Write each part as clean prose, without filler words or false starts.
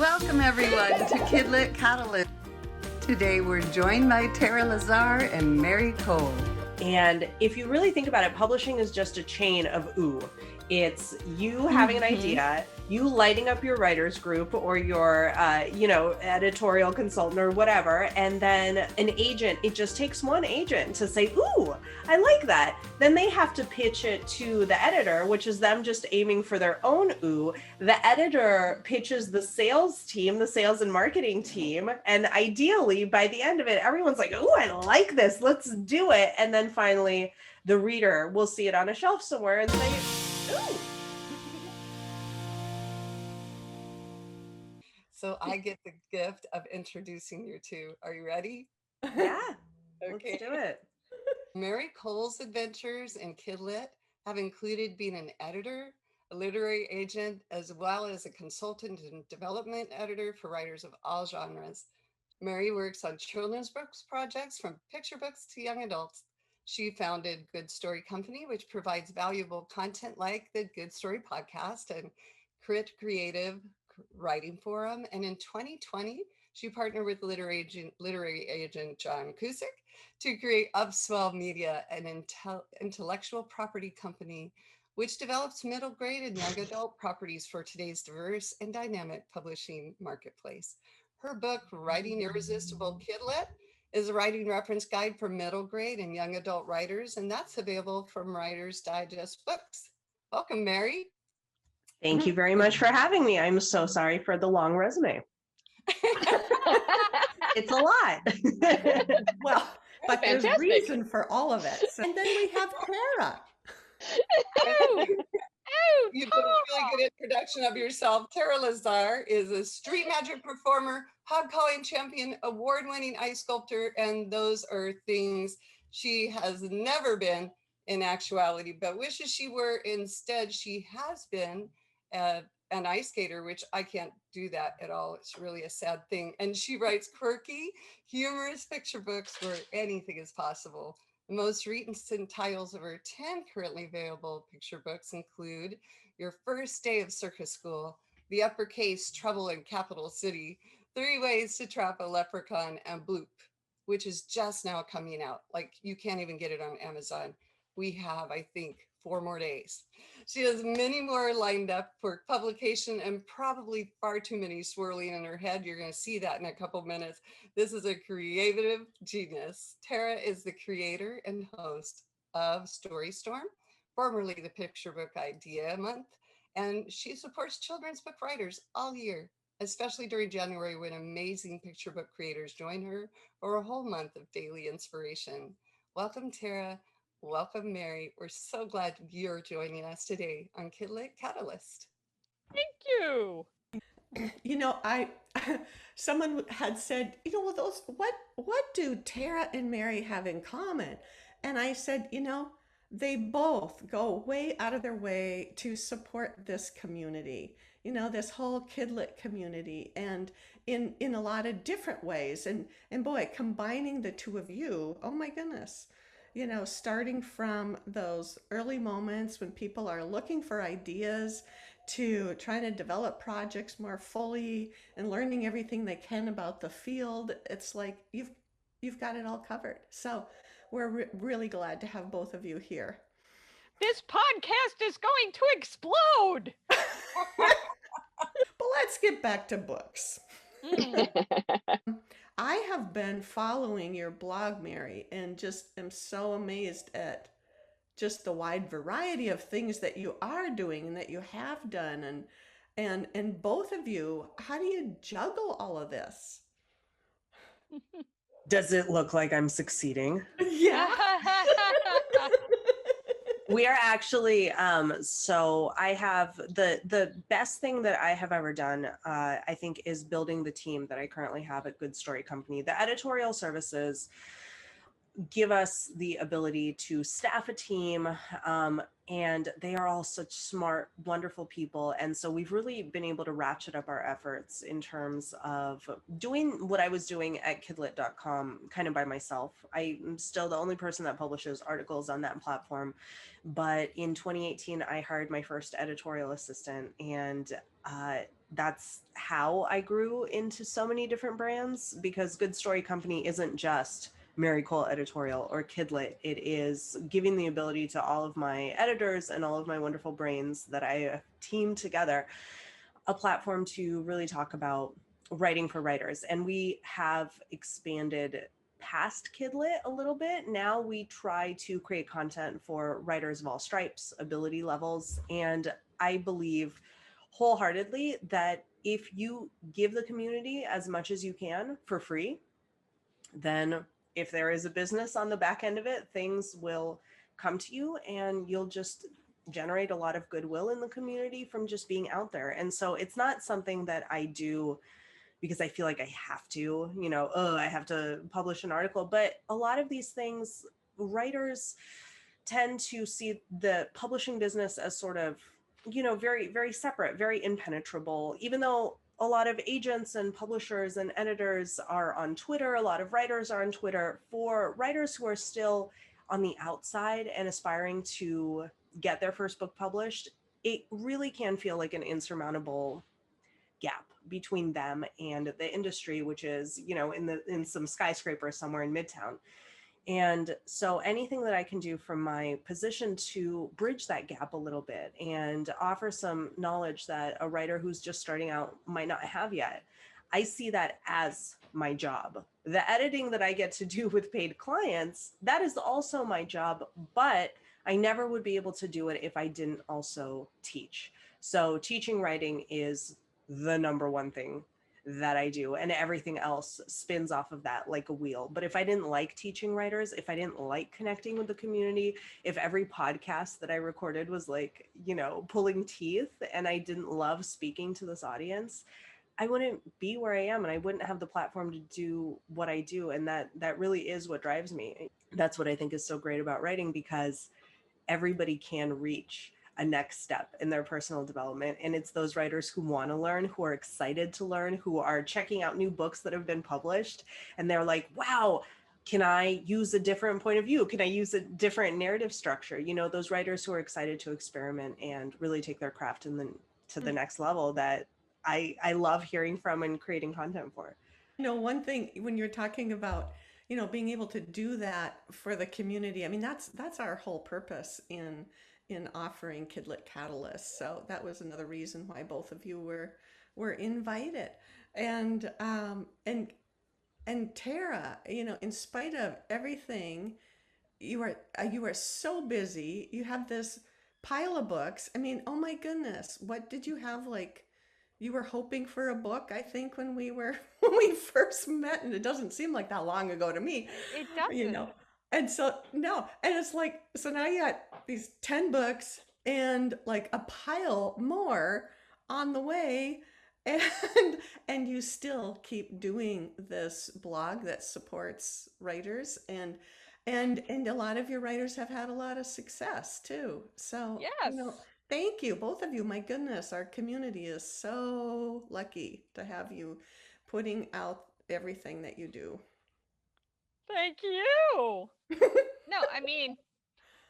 Welcome everyone to KidLit Catalyst. Today we're joined by Tara Lazar and Mary Kole. And if you really think about it, publishing is just a chain of ooh. It's you having an idea, you lighting up your writers group or your, editorial consultant or whatever. And then an agent, it just takes one agent to say, ooh, I like that. Then they have to pitch it to the editor, which is them just aiming for their own ooh. The editor pitches the sales team, the sales and marketing team. And ideally, by the end of it, everyone's like, ooh, I like this. Let's do it. And then finally, the reader will see it on a shelf somewhere and say, ooh. So I get the gift of introducing you two. Are you ready? Yeah, Okay. Let's do it. Mary Kole's adventures in KidLit have included being an editor, a literary agent, as well as a consultant and development editor for writers of all genres. Mary works on children's books projects from picture books to young adults. She founded Good Story Company, which provides valuable content like the Good Story podcast and Crit Creative Writing Forum. And in 2020, she partnered with literary agent John Cusick to create Upswell Media, an intellectual property company which develops middle grade and young adult properties for today's diverse and dynamic publishing marketplace. Her book, Writing Irresistible KidLit, is a writing reference guide for middle grade and young adult writers, and that's available from Writer's Digest Books. Welcome, Mary. Thank you very much for having me. I'm so sorry for the long resume. It's a lot. Well, but Fantastic. There's reason for all of it. So, and then we have Tara. You did a really good introduction of yourself. Tara Lazar is a street magic performer, hog calling champion, award-winning ice sculptor, and those are things she has never been in actuality, but wishes she were. Instead, she has been an ice skater, which I can't do that at all. It's really a sad thing. And she writes quirky, humorous picture books where anything is possible. The most recent titles of her 10 currently available picture books include Your First Day of Circus School, The Uppercase Trouble in Capital City, 3 Ways to Trap a Leprechaun, and Bloop, which is just now coming out. Like, you can't even get it on Amazon. We have, I think, 4 more days. She has many more lined up for publication and probably far too many swirling in her head. You're going to see that in a couple minutes. This is a creative genius. Tara is the creator and host of Story Storm, formerly the Picture Book Idea Month, and she supports children's book writers all year, especially during January when amazing picture book creators join her for a whole month of daily inspiration. Welcome, Tara. Welcome, Mary. We're so glad you're joining us today on KidLit Catalyst. Thank you. You know, someone had said, well, what do Tara and Mary have in common? And I said, they both go way out of their way to support this community, this whole KidLit community, and in a lot of different ways. And boy, combining the two of you, oh my goodness. Starting from those early moments when people are looking for ideas to trying to develop projects more fully and learning everything they can about the field, it's like you've got it all covered. So we're really glad to have both of you here. This podcast is going to explode. But let's get back to books. I have been following your blog, Mary, and just am so amazed at just the wide variety of things that you are doing and that you have done. And both of you, how do you juggle all of this? Does it look like I'm succeeding? Yeah. We are actually, so I have the best thing that I have ever done, I think, is building the team that I currently have at Good Story Company. The editorial services give us the ability to staff a team, and they are all such smart, wonderful people. And so we've really been able to ratchet up our efforts in terms of doing what I was doing at KidLit.com kind of by myself. I'm still the only person that publishes articles on that platform. But in 2018, I hired my first editorial assistant, and That's how I grew into so many different brands, because Good Story Company isn't just Mary Kole editorial or KidLit. It is giving the ability to all of my editors and all of my wonderful brains that I team together a platform to really talk about writing for writers. And we have expanded past KidLit a little bit. Now we try to create content for writers of all stripes, ability levels, and I believe wholeheartedly that if you give the community as much as you can for free, then if there is a business on the back end of it, things will come to you and you'll just generate a lot of goodwill in the community from just being out there. And so it's not something that I do because I feel like I have to, I have to publish an article. But a lot of these things, writers tend to see the publishing business as sort of, very, very separate, very impenetrable, even though a lot of agents and publishers and editors are on Twitter. A lot of writers are on Twitter. For writers who are still on the outside and aspiring to get their first book published, it really can feel like an insurmountable gap between them and the industry, which is, in some skyscraper somewhere in Midtown. And so anything that I can do from my position to bridge that gap a little bit and offer some knowledge that a writer who's just starting out might not have yet, I see that as my job. The editing that I get to do with paid clients, that is also my job, but I never would be able to do it if I didn't also teach. So teaching writing is the number one thing that I do, and everything else spins off of that like a wheel. But if I didn't like teaching writers, if I didn't like connecting with the community, if every podcast that I recorded was like, pulling teeth, and I didn't love speaking to this audience, I wouldn't be where I am, and I wouldn't have the platform to do what I do. And that really is what drives me. That's what I think is so great about writing, because everybody can reach a next step in their personal development. And it's those writers who want to learn, who are excited to learn, who are checking out new books that have been published. And they're like, wow, can I use a different point of view? Can I use a different narrative structure? Those writers who are excited to experiment and really take their craft to the next level that I love hearing from and creating content for. One thing when you're talking about, being able to do that for the community, I mean, that's our whole purpose in offering KidLit Catalyst. So that was another reason why both of you were invited. And Tara, in spite of everything, you are so busy. You have this pile of books. I mean, oh my goodness, what did you have? Like, you were hoping for a book, I think, when we first met, and it doesn't seem like that long ago to me. It doesn't. And so no, and it's like, so now you got these 10 books and like a pile more on the way, and you still keep doing this blog that supports writers, and a lot of your writers have had a lot of success too. So Yes. Thank you, both of you. My goodness, our community is so lucky to have you putting out everything that you do. Thank you. No, I mean,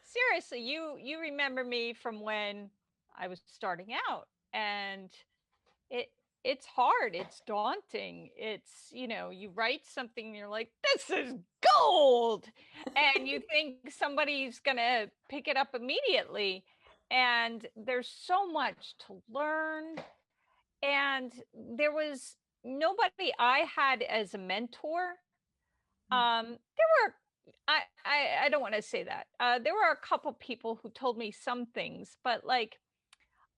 seriously, you remember me from when I was starting out, and it's hard, it's daunting. It's, you write something and you're like, this is gold. And you think somebody's going to pick it up immediately. And there's so much to learn. And there was nobody I had as a mentor. There were, I don't want to say that. There were a couple people who told me some things, but like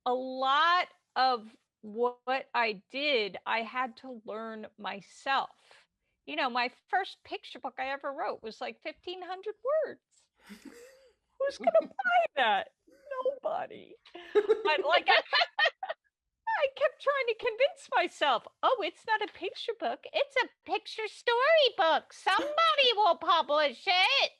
a lot of what I did, I had to learn myself. My first picture book I ever wrote was like 1,500 words. Who's going to buy that? Nobody. But like, I kept trying to convince myself, oh, it's not a picture book. It's a picture storybook. Somebody will publish it.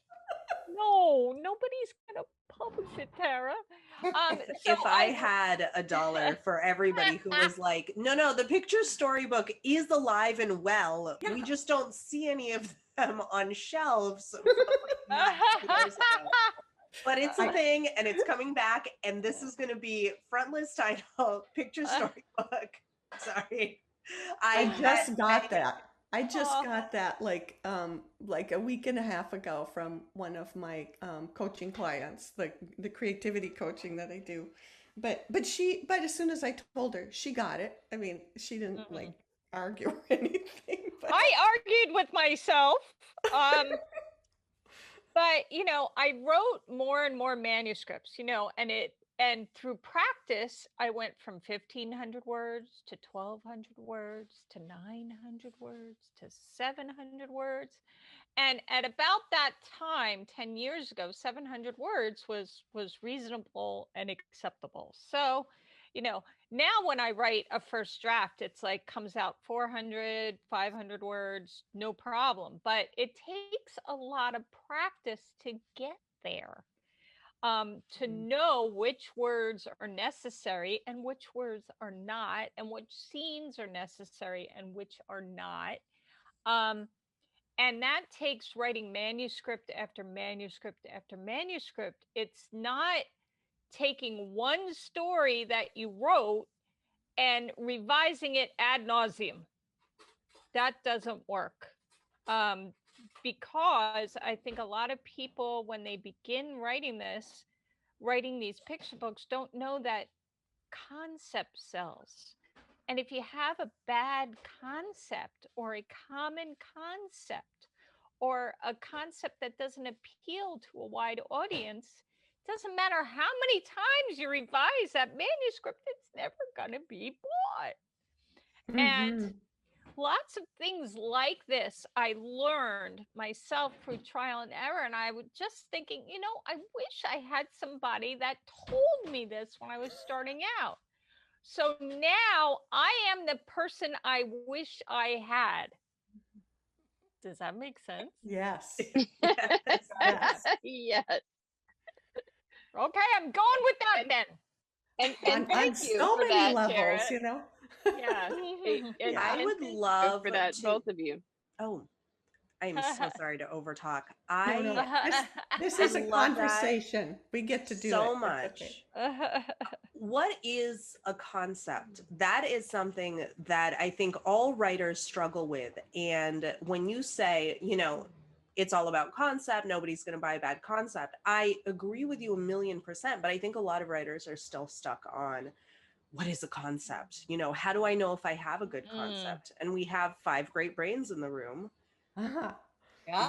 No, nobody's going to publish it, Tara. So if I had $1 for everybody who was like, no, the picture storybook is alive and well. We just don't see any of them on shelves. But it's a thing, and it's coming back, and this is going to be frontlist title, picture storybook. Sorry. I just got that. I just got that like a week and a half ago from one of my coaching clients, the creativity coaching that I do. But as soon as I told her, she got it. I mean, she didn't like argue or anything. But I argued with myself. But I wrote more and more manuscripts, and through practice, I went from 1,500 words to 1,200 words to 900 words to 700 words. And at about that time, 10 years ago, 700 words was reasonable and acceptable. So, now when I write a first draft, it's like comes out 400, 500 words, no problem. But it takes a lot of practice to get there. To know which words are necessary and which words are not, and which scenes are necessary and which are not. And that takes writing manuscript after manuscript after manuscript. It's not taking one story that you wrote and revising it ad nauseum. That doesn't work. Because I think a lot of people, when they begin writing these picture books, don't know that concept sells. And if you have a bad concept or a common concept or a concept that doesn't appeal to a wide audience, it doesn't matter how many times you revise that manuscript, it's never going to be bought. And lots of things like this I learned myself through trial and error. And I was just thinking, I wish I had somebody that told me this when I was starting out. So now I am the person I wish I had. Does that make sense? yes. Yes. Yes. Okay, I'm going with that then. And thank you so for many that, levels, Tara. Yeah. And I would love for that, to, both of you. Oh, I am so sorry to overtalk. No. This is a conversation. We get to do so it. much. Okay. What is a concept? That is something that I think all writers struggle with. And when you say, it's all about concept, nobody's going to buy a bad concept, I agree with you 1,000,000%. But I think a lot of writers are still stuck on, what is a concept? How do I know if I have a good concept? And we have 5 great brains in the room. Yeah.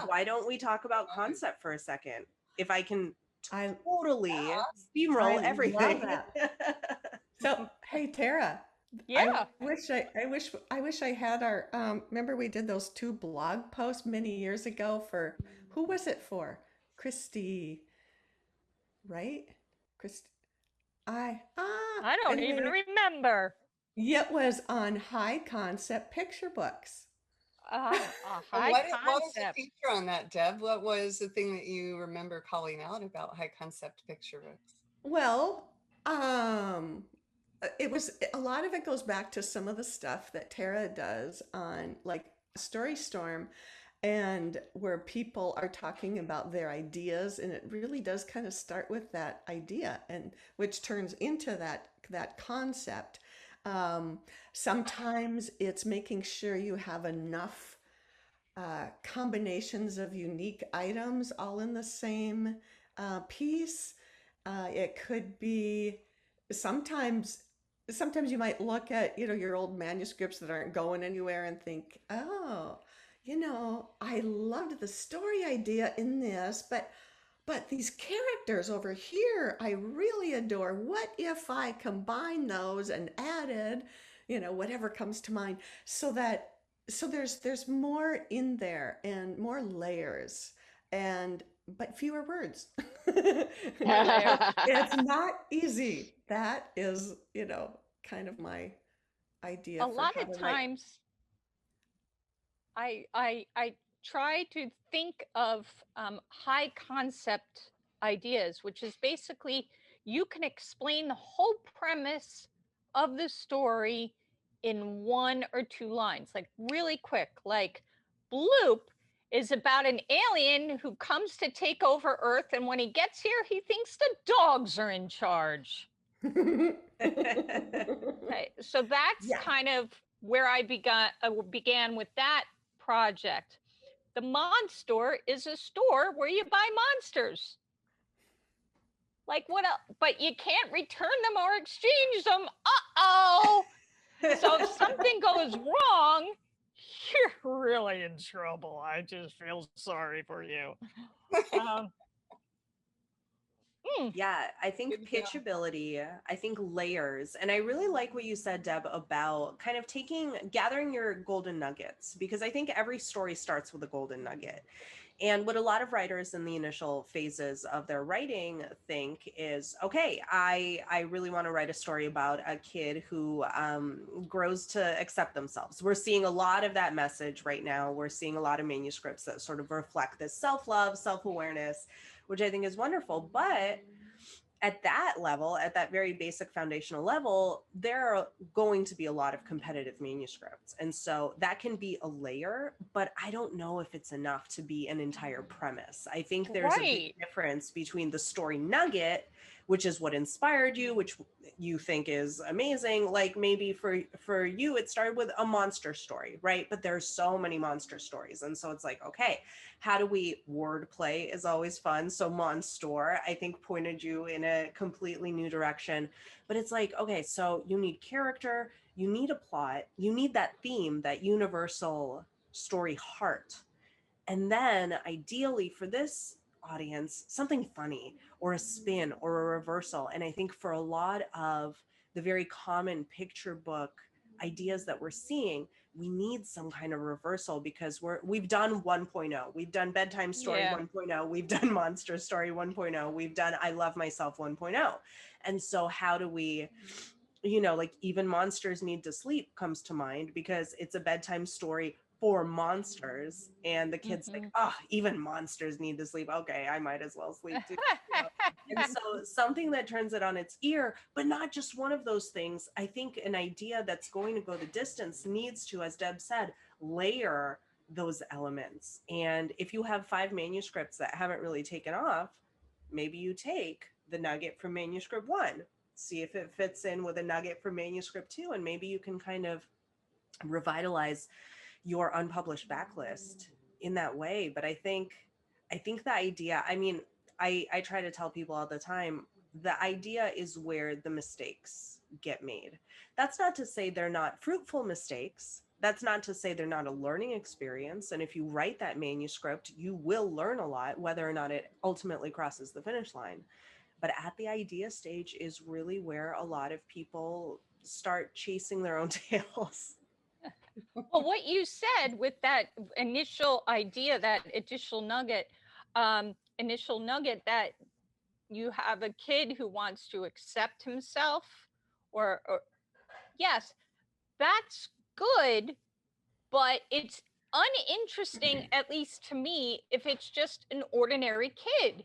Why don't we talk about concept for a second? If I can totally steamroll everything. Love that. So, hey, Tara. Yeah. I wish I had our remember we did those 2 blog posts many years ago for who was it for? Christy, right? Christy. I don't even remember. It was on high concept picture books. High What was the concept. feature on that, Deb? What was the thing that you remember calling out about high concept picture books? Well, it was a lot of it goes back to some of the stuff that Tara does on like Story Storm, and where people are talking about their ideas, and it really does kind of start with that idea, and which turns into that concept. Sometimes it's making sure you have enough combinations of unique items all in the same piece. It could be sometimes you might look at your old manuscripts that aren't going anywhere and think, oh, I loved the story idea in this, but these characters over here I really adore. What if I combine those and added whatever comes to mind, so there's more in there and more layers, but fewer words. It's not easy. That is, kind of my idea. A lot of times I try to think of high concept ideas, which is basically you can explain the whole premise of the story in 1 or 2 lines, like really quick. Like Bloop is about an alien who comes to take over Earth, and when he gets here, he thinks the dogs are in charge. Okay, so that's kind of where I began with that project. The Monstore is a store where you buy monsters. Like what else? But you can't return them or exchange them. Uh-oh. So if something goes wrong, you're really in trouble. I just feel sorry for you. Yeah, I think pitchability, I think layers. And I really like what you said, Deb, about kind of gathering your golden nuggets, because I think every story starts with a golden nugget. And what a lot of writers in the initial phases of their writing think is, okay, I really want to write a story about a kid who grows to accept themselves. We're seeing a lot of that message right now. We're seeing a lot of manuscripts that sort of reflect this self-love, self-awareness, which I think is wonderful. But at that level, at that very basic foundational level, there are going to be a lot of competitive manuscripts. And so that can be a layer, but I don't know if it's enough to be an entire premise. I think there's a big difference between the story nugget, which is what inspired you, which you think is amazing. Like maybe for you, it started with a monster story, right? But there's so many monster stories. And so it's like, okay, how do we wordplay is always fun. So Monstore, I think, pointed you in a completely new direction. But it's like, okay, so you need character, you need a plot, you need that theme, that universal story heart. And then ideally for this audience, something funny or a spin or a reversal. And I think for a lot of the very common picture book ideas that we're seeing, we need some kind of reversal, because we've done 1.0, we've done bedtime story 1.0, we've done monster story 1.0, we've done I love myself 1.0. And so how do we, like even Monsters Need to Sleep comes to mind, because it's a bedtime story for monsters, and the kids like, even monsters need to sleep. Okay, I might as well sleep too. And so something that turns it on its ear, but not just one of those things. I think an idea that's going to go the distance needs to, as Deb said, layer those elements. And if you have 5 manuscripts that haven't really taken off, maybe you take the nugget from manuscript 1, see if it fits in with a nugget from manuscript 2, and maybe you can kind of revitalize your unpublished backlist in that way. But I think the idea, I mean, I try to tell people all the time, the idea is where the mistakes get made. That's not to say they're not fruitful mistakes. That's not to say they're not a learning experience. And if you write that manuscript, you will learn a lot, whether or not it ultimately crosses the finish line. But at the idea stage is really where a lot of people start chasing their own tails. Well, what you said with that initial idea, that initial nugget, that you have a kid who wants to accept himself, or yes, that's good, but it's uninteresting, at least to me, if it's just an ordinary kid.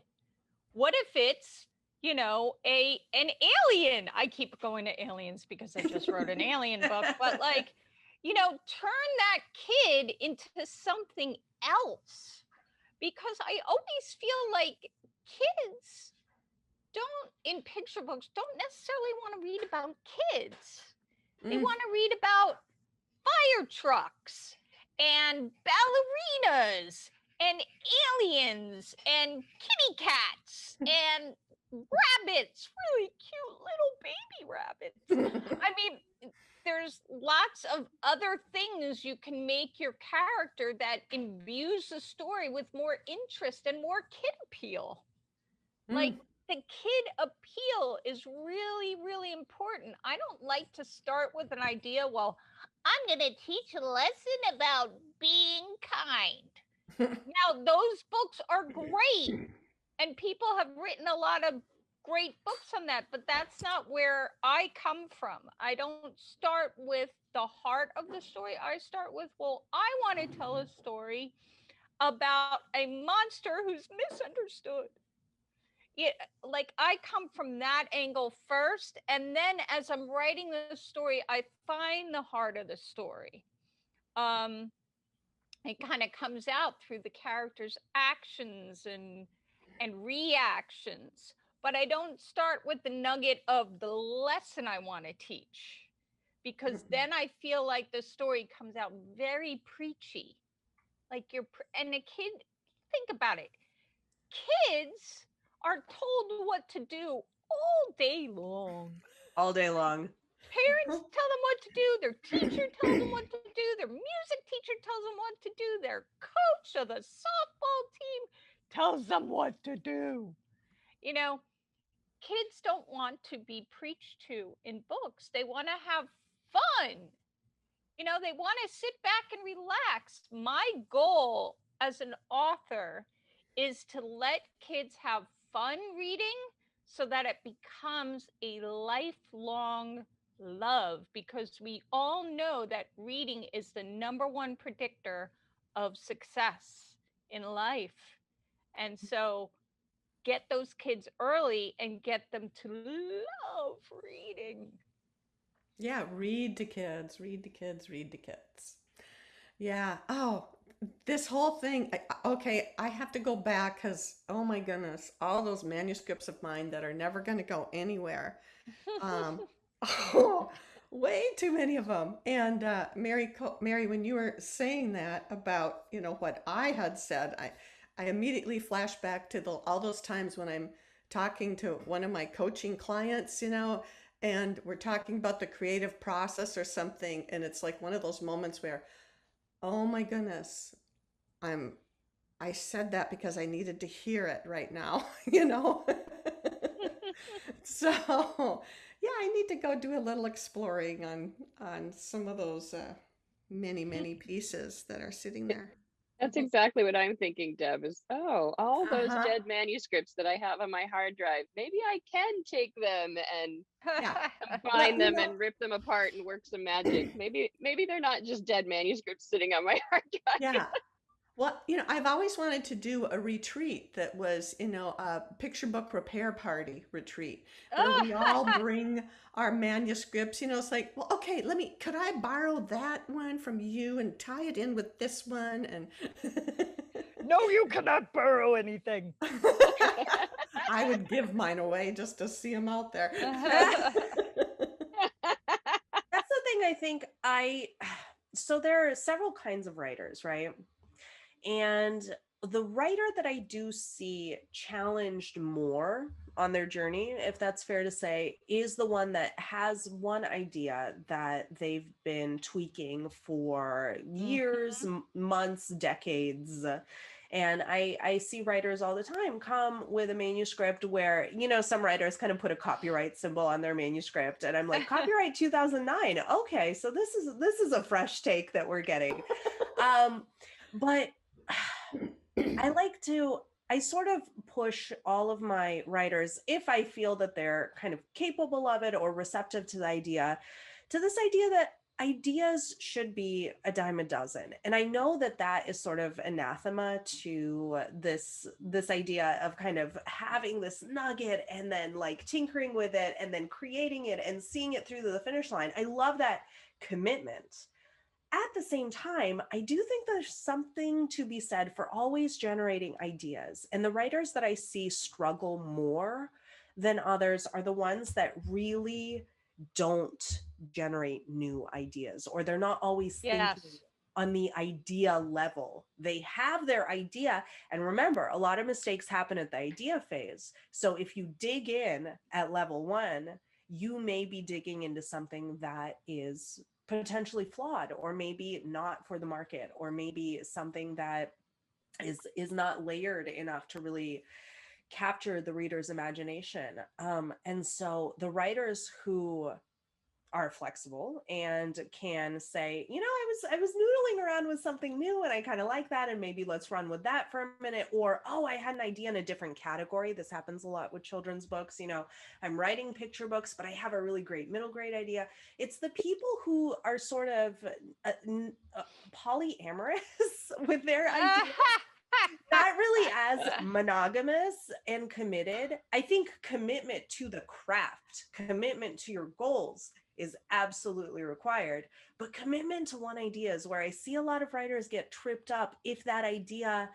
What if it's, an alien? I keep going to aliens because I just wrote an alien book, but like, turn that kid into something else. Because I always feel like kids in picture books, don't necessarily want to read about kids. They want to read about fire trucks and ballerinas and aliens and kitty cats and rabbits, really cute little baby rabbits. I mean, there's lots of other things you can make your character that imbues the story with more interest and more kid appeal. Like, the kid appeal is really, really important. I don't like to start with an idea, well, I'm going to teach a lesson about being kind. Now, those books are great, and people have written a lot of great books on that, but that's not where I come from. I don't start with the heart of the story. I start with, well, I want to tell a story about a monster who's misunderstood. Like, I come from that angle first, and then as I'm writing the story, I find the heart of the story. it kind of comes out through the characters' actions and reactions. But I don't start with the nugget of the lesson I want to teach, because then I feel like the story comes out very preachy. Like and the kid, think about it. Kids are told what to do all day long. All day long. Parents tell them what to do. Their teacher tells them what to do. Their music teacher tells them what to do. Their coach of the softball team tells them what to do. You know, kids don't want to be preached to in books. They want to have fun. You know, they want to sit back and relax. My goal as an author is to let kids have fun reading so that it becomes a lifelong love, because we all know that reading is the #1 predictor of success in life. And so get those kids early and get them to love reading. Yeah, read to kids, read to kids, read to kids. Yeah. Oh, this whole thing. Okay, I have to go back because, oh my goodness, all those manuscripts of mine that are never going to go anywhere. Oh, way too many of them. And Mary, when you were saying that about, what I had said, I immediately flashed back to all those times when I'm talking to one of my coaching clients, and we're talking about the creative process or something, and it's like one of those moments where, oh my goodness, I said that because I needed to hear it right now, So, yeah, I need to go do a little exploring on some of those many pieces that are sitting there. That's exactly what I'm thinking, Deb, is, all those Uh-huh. dead manuscripts that I have on my hard drive, maybe I can take them and Yeah. combine Well, them and rip them apart and work some magic. Maybe they're not just dead manuscripts sitting on my hard drive. yeah. Well, I've always wanted to do a retreat that was, a picture book repair party retreat where we all bring our manuscripts. It's like, well, okay, could I borrow that one from you and tie it in with this one? And No, you cannot borrow anything. I would give mine away just to see them out there. That's the thing. I think so there are several kinds of writers, right? And the writer that I do see challenged more on their journey, if that's fair to say, is the one that has one idea that they've been tweaking for years, months, decades. And I see writers all the time come with a manuscript where, some writers kind of put a copyright symbol on their manuscript. And I'm like, copyright 2009. Okay, so this is a fresh take that we're getting. But I sort of push all of my writers, if I feel that they're kind of capable of it or receptive to this idea that ideas should be a dime a dozen. And I know that is sort of anathema to this idea of kind of having this nugget and then like tinkering with it and then creating it and seeing it through to the finish line. I love that commitment. At the same time, I do think there's something to be said for always generating ideas. And the writers that I see struggle more than others are the ones that really don't generate new ideas, or they're not always thinking on the idea level. They have their idea. And remember, a lot of mistakes happen at the idea phase. So if you dig in at level 1, you may be digging into something that is potentially flawed, or maybe not for the market, or maybe something that is not layered enough to really capture the reader's imagination. And so the writers who are flexible and can say, I was noodling around with something new and I kind of like that, and maybe let's run with that for a minute. Or, I had an idea in a different category. This happens a lot with children's books. I'm writing picture books, but I have a really great middle grade idea. It's the people who are sort of polyamorous with their ideas. Not really as monogamous and committed. I think commitment to the craft, commitment to your goals is absolutely required. But commitment to one idea is where I see a lot of writers get tripped up if that idea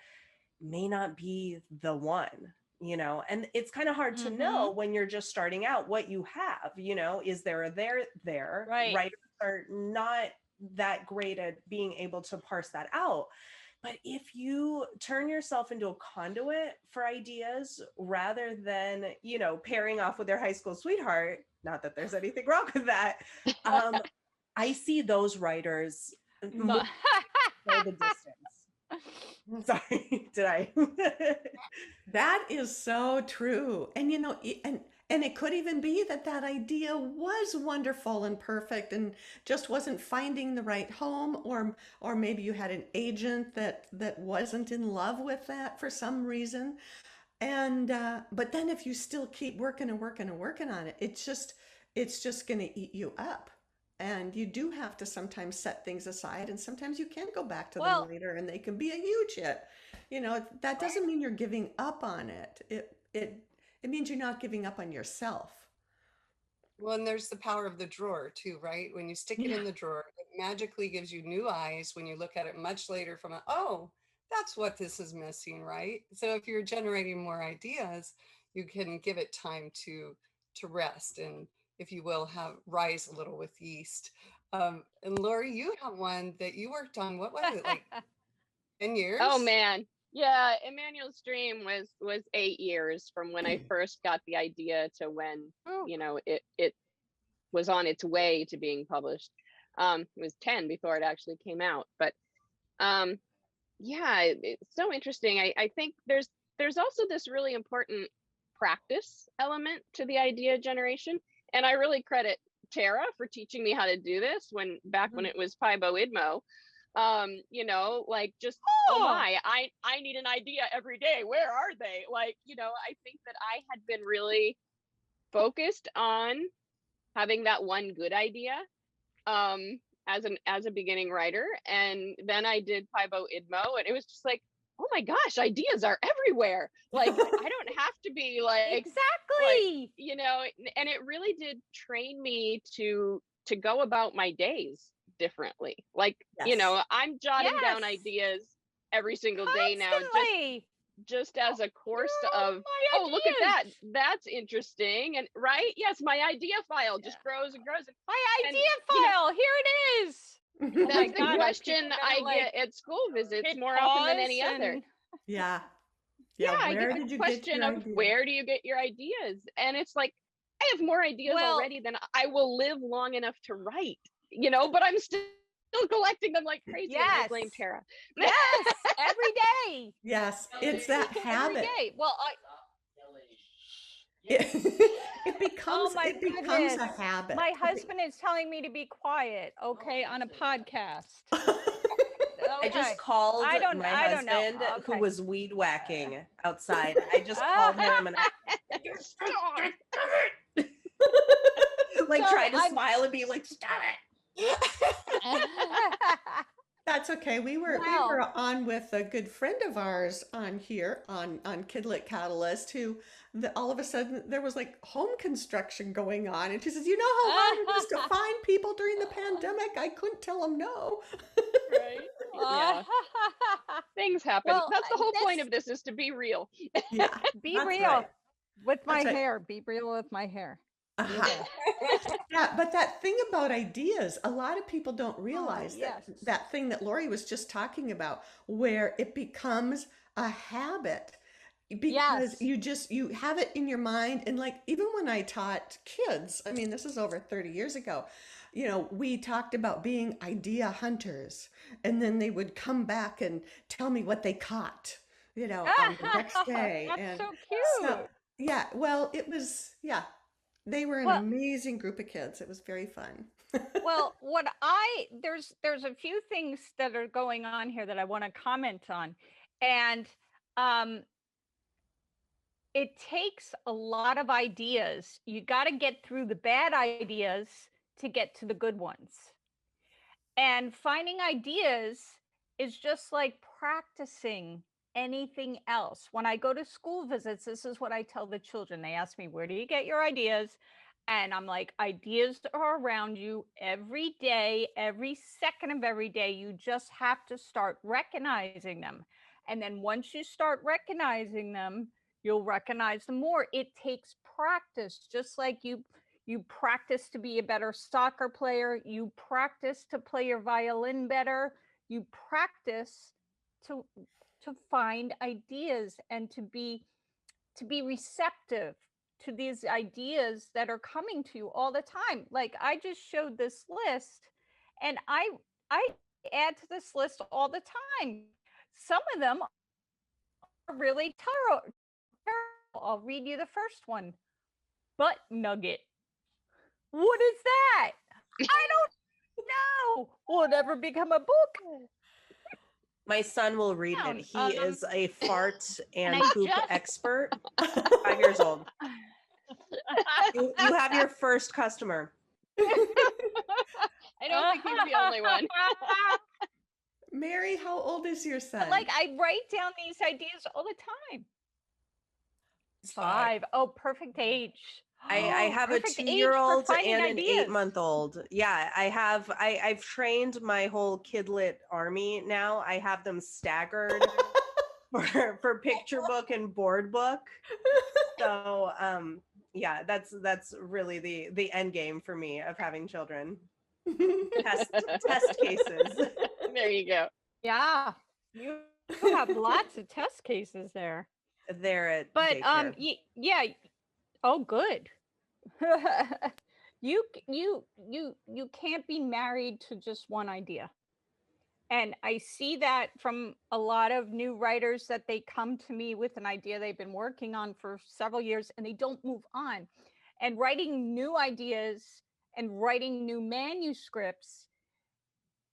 may not be the one, and it's kind of hard to know when you're just starting out what you have, is there a there? Right. Writers are not that great at being able to parse that out. But if you turn yourself into a conduit for ideas rather than, pairing off with their high school sweetheart, not that there's anything wrong with that, I see those writers go the distance. Sorry, did I? That is so true. And and it could even be that idea was wonderful and perfect and just wasn't finding the right home, or maybe you had an agent that wasn't in love with that for some reason. And but then if you still keep working and working and working on it, it's just going to eat you up. And you do have to sometimes set things aside, and sometimes you can go back to them later and they can be a huge hit. That doesn't mean you're giving up on it. It means you're not giving up on yourself. Well, and there's the power of the drawer too, right? When you stick it in the drawer, it magically gives you new eyes when you look at it much later from oh, that's what this is missing, right? So if you're generating more ideas, you can give it time to rest and, if you will, rise a little with yeast. And Laurie, you have one that you worked on. What was it, like 10 years? Oh man. Yeah, Emmanuel's Dream was 8 years from when I first got the idea to when, it was on its way to being published. It was 10 before it actually came out. But yeah, it's so interesting. I think there's also this really important practice element to the idea generation. And I really credit Tara for teaching me how to do this back when it was Pybo Idmo. Oh my, I need an idea every day. Where are they? I think that I had been really focused on having that one good idea as a beginning writer. And then I did Pybo Idmo, and it was just like, oh my gosh, ideas are everywhere. I don't have to be exactly, and it really did train me to go about my days differently. Yes. I'm jotting down ideas every single day now, just as a course of, oh, look at that. That's interesting. And right. Yes. My idea file just grows and grows. My idea file. Here it is. That's the question I get at school visits more often than any other. Yeah. I get the question of where do you get your ideas? And it's like, I have more ideas already than I will live long enough to write, but I'm still collecting them like crazy. Yes. And I blame Tara. Yes, every day. Yes, it's that habit. Every day. Well, it becomes a habit. My husband is telling me to be quiet, okay, on a podcast. I just called my husband who was weed whacking outside. I just called him and tried to smile and be like, stop it. That's okay. We were on with a good friend of ours on here on KidLit Catalyst who all of a sudden there was home construction going on, and she says, "You know how hard it is to find people during the pandemic? I couldn't tell them no." Right. Yeah. Things happen. Well, that's the whole point of this, is to be real. Yeah. Be real right. with my hair. Be real with my hair. Yeah, but that thing about ideas, a lot of people don't realize that thing that Laurie was just talking about, where it becomes a habit because you have it in your mind. And even when I taught kids, I mean, this is over 30 years ago, we talked about being idea hunters, and then they would come back and tell me what they caught, on the next day. That's so cute. Yeah, well, it was, they were an amazing group of kids. It was very fun. Well, there's a few things that are going on here that I want to comment on. And it takes a lot of ideas. You got to get through the bad ideas to get to the good ones. And finding ideas is just like practicing anything else. When I go to school visits, this is what I tell the children. They ask me, where do you get your ideas? And I'm like, ideas are around you every day, every second of every day. You just have to start recognizing them. And then once you start recognizing them, you'll recognize them more. It takes practice, just like you practice to be a better soccer player, you practice to play your violin better, you practice to find ideas and to be receptive to these ideas that are coming to you all the time. Like I just showed this list and I add to this list all the time. Some of them are really terrible. I'll read you the first one. Butt nugget. What is that? I don't know. Will it ever become a book? My son will read it. He is a fart and poop expert. 5 years old. You have your first customer. I don't think he's the only one. Mary, how old is your son? Like I write down these ideas all the time. 5. Oh, perfect age. I have a 2-year-old and an 8-month-old. Yeah, I've trained my whole KidLit army now. I have them staggered for picture book and board book. So yeah, that's really the end game for me of having children. Test cases. There you go. Yeah. You have lots of test cases there. They're at But daycare. yeah. Oh, good. You can't be married to just one idea. And I see that from a lot of new writers that they come to me with an idea they've been working on for several years and they don't move on. And writing new ideas and writing new manuscripts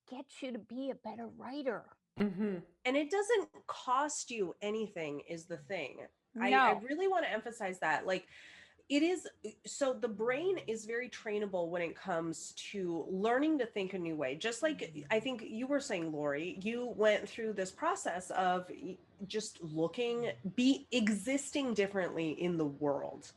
gets you to be a better writer. Mm-hmm. And it doesn't cost you anything is the thing. No. I really want to emphasize that. Like, it is, so the brain is very trainable when it comes to learning to think a new way. Just like I think you were saying, Laurie, you went through this process of just existing differently in the world,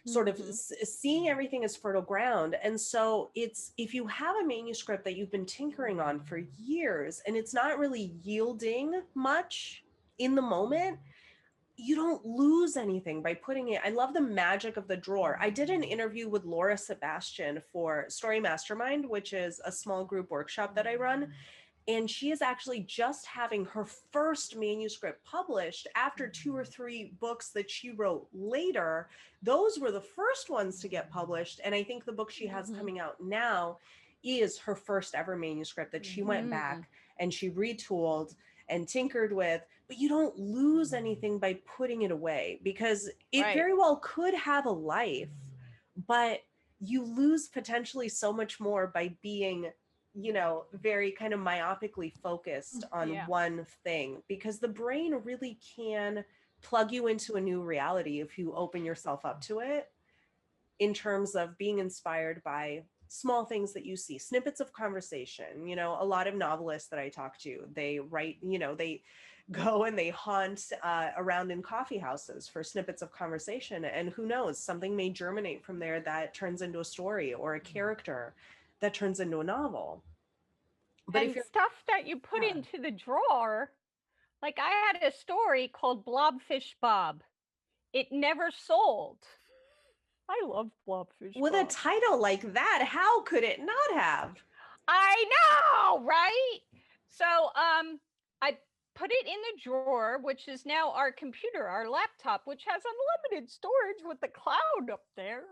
sort of seeing everything as fertile ground. And so it's, if you have a manuscript that you've been tinkering on for years and it's not really yielding much in the moment, you don't lose anything by putting it. I love the magic of the drawer. I did an interview with Laura Sebastian for Story Mastermind, which is a small group workshop that I run. And she is actually just having her first manuscript published after 2 or 3 books that she wrote later. Those were the first ones to get published. And I think the book she has coming out now is her first ever manuscript that she went back and she retooled and tinkered with. But you don't lose anything by putting it away, because it very well could have a life, but you lose potentially so much more by being, you know, very kind of myopically focused on one thing, because the brain really can plug you into a new reality if you open yourself up to it, in terms of being inspired by small things that you see, snippets of conversation. You know, a lot of novelists that I talk to, they write, you know, they go and they haunt around in coffee houses for snippets of conversation. And who knows, something may germinate from there that turns into a story or a character that turns into a novel. But and stuff that you put into the drawer, like I had a story called Blobfish Bob. It never sold. I love Blobfish with Bob. A title like that, how could it not have? I know, right? So I put it in the drawer, which is now our computer, our laptop, which has unlimited storage with the cloud up there.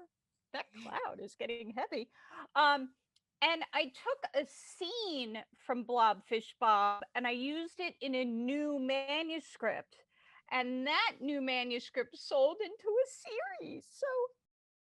That cloud is getting heavy. And I took a scene from Blobfish Bob and I used it in a new manuscript. And that new manuscript sold into a series. So